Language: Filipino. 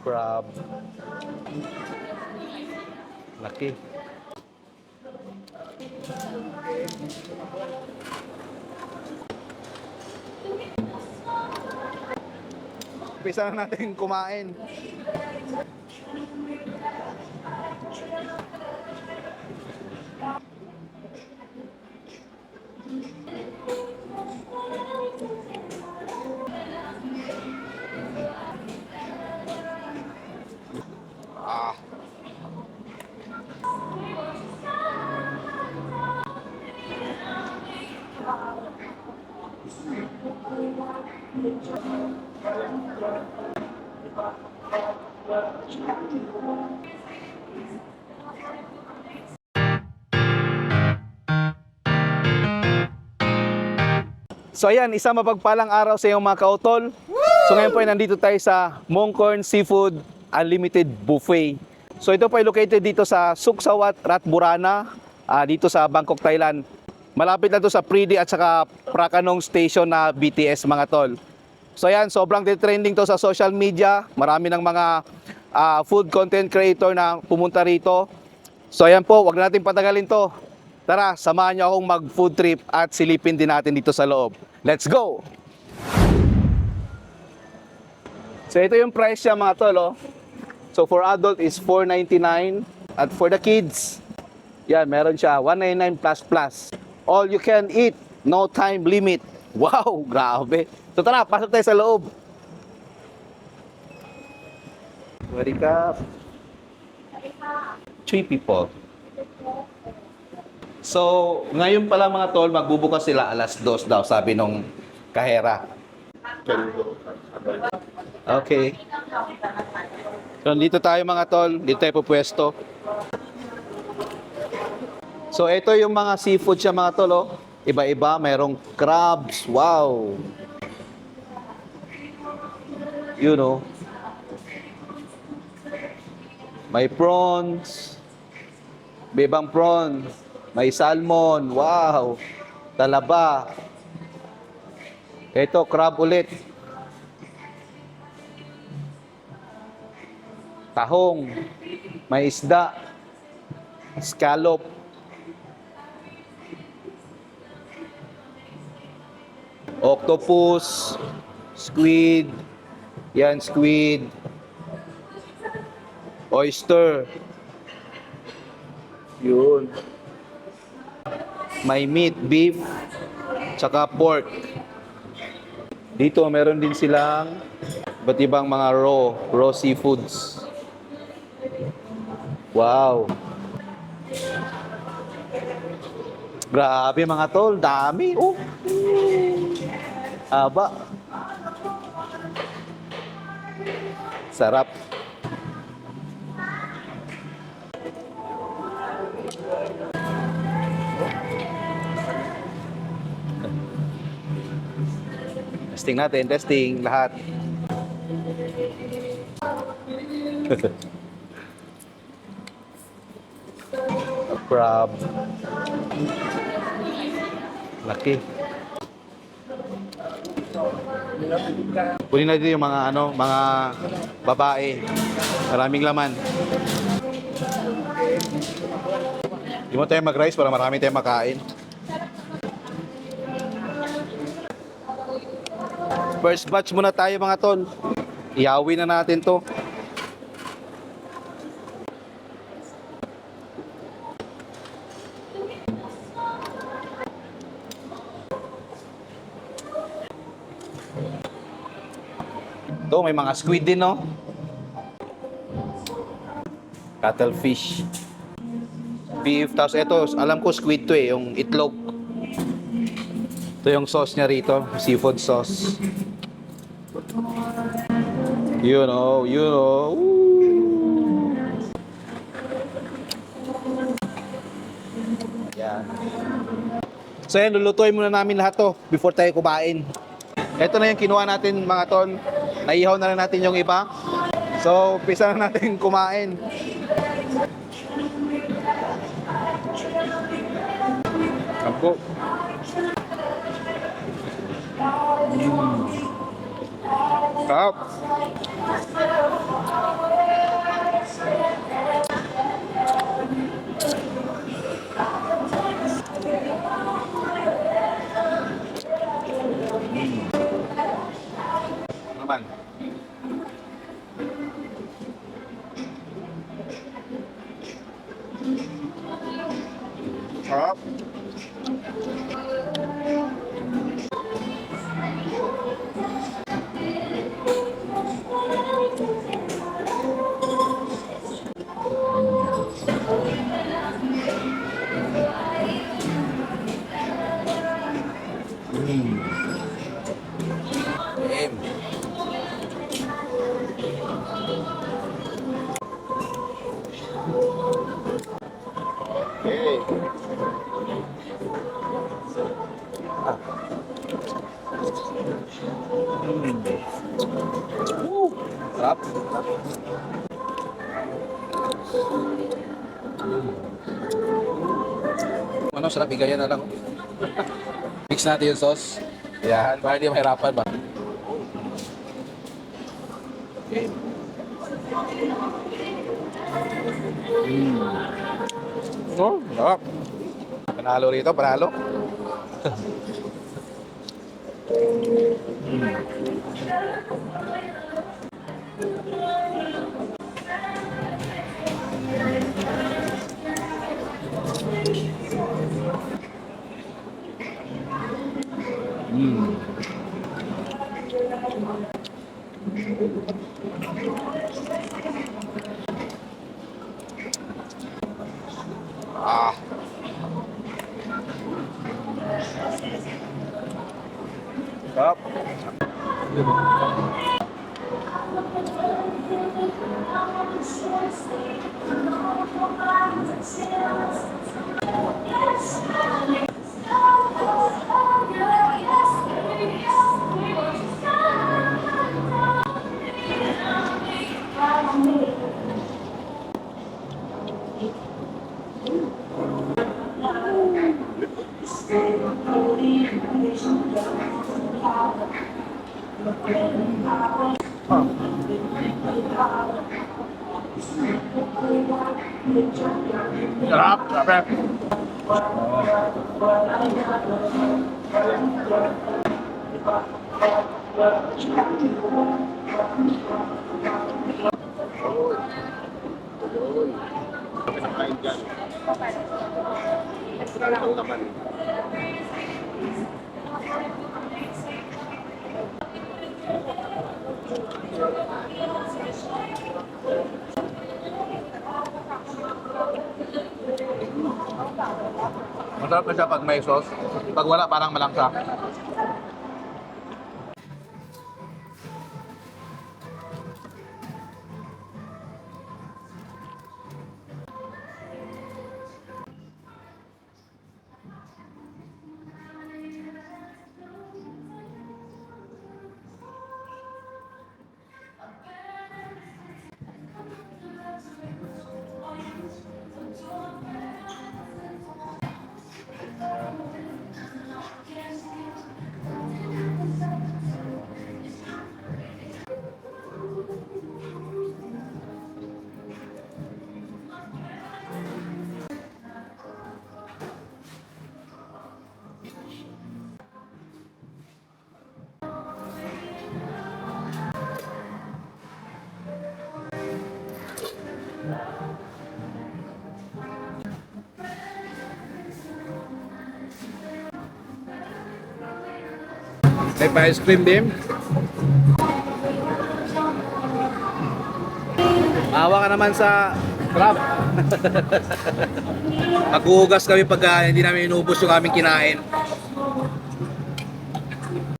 Crab. Laki. Umpisa na natin kumain. Ah. So ayan, isang mapagpalang araw sa iyong mga kautol. So ngayon po ay nandito tayo sa Mongkorn Seafood Unlimited Buffet. So ito po ay located dito sa Suksawat, Ratburana, dito sa Bangkok, Thailand. Malapit na to sa Pridi at saka Prakanong Station na BTS mga tol. So ayan, sobrang trending to sa social media. Marami ng mga food content creator na pumunta rito. So ayan po, wag na natin patagalin to. Tara, samahan niyo akong mag-food trip at silipin din natin dito sa loob. Let's go! So ito yung price niya mga tol. Oh. So for adult is $4.99 at for the kids, yan, meron siya $1.99 plus. All you can eat, no time limit. Wow, grabe. So tara, pasok tayo sa loob. Ready ka? 3 people. So, ngayon pala mga tol, magbubukas sila alas 2 daw, sabi nung kahera. Okay. So, dito tayo mga tol, dito tayo pupwesto. So, ito yung mga seafood siya mga tol, oh. Iba-iba, mayroong crabs, wow. You know. May prawns. Bebang prawns. May salmon, wow. Talaba. Ito, crab ulit. Tahong. May isda. Scallop. Octopus. Squid. Yan, squid. Oyster. Yun. May meat, beef, tsaka pork. Dito meron din silang iba't ibang mga raw seafoods. Wow. Grabe mga tol, dami. Oh. Aba. Sarap. Testing natin, testing lahat. Crab. Laki. Kunin natin yung mga mga babae. Maraming laman. Hindi mo tayo mag-rice para marami tayong makain. First batch muna tayo mga tol. Ihawi na natin to. Ito, may mga squid din, no? Cuttlefish. Beef. Tapos ito, alam ko squid to eh, yung itlog. Ito yung sauce niya rito, seafood sauce. You know. Yan. So yan, lulutuin muna namin lahat to before tayo kumain. Ito na yung kinuha natin mga ton. Naihaw na lang natin yung iba. So, umpisa na natin kumain. Kampo. Sarap. Naman. Sarap. Em. Okay. Sarap. Ano, sarap igayan na lang. Mix natin yung sauce. Yan, para hindi mahirapan ba? Okay. Oh, sarap. Panalo rito, panalo. Ah. Sarap. Sarap, sarap. Pinakain dyan. Ang laman. Masarap na siya pag may sauce. Pag wala, parang malangsa. May pa-ice cream din. Maawa ka naman sa crab. Maghuhugas kami pag hindi namin inubos yung aming kinain.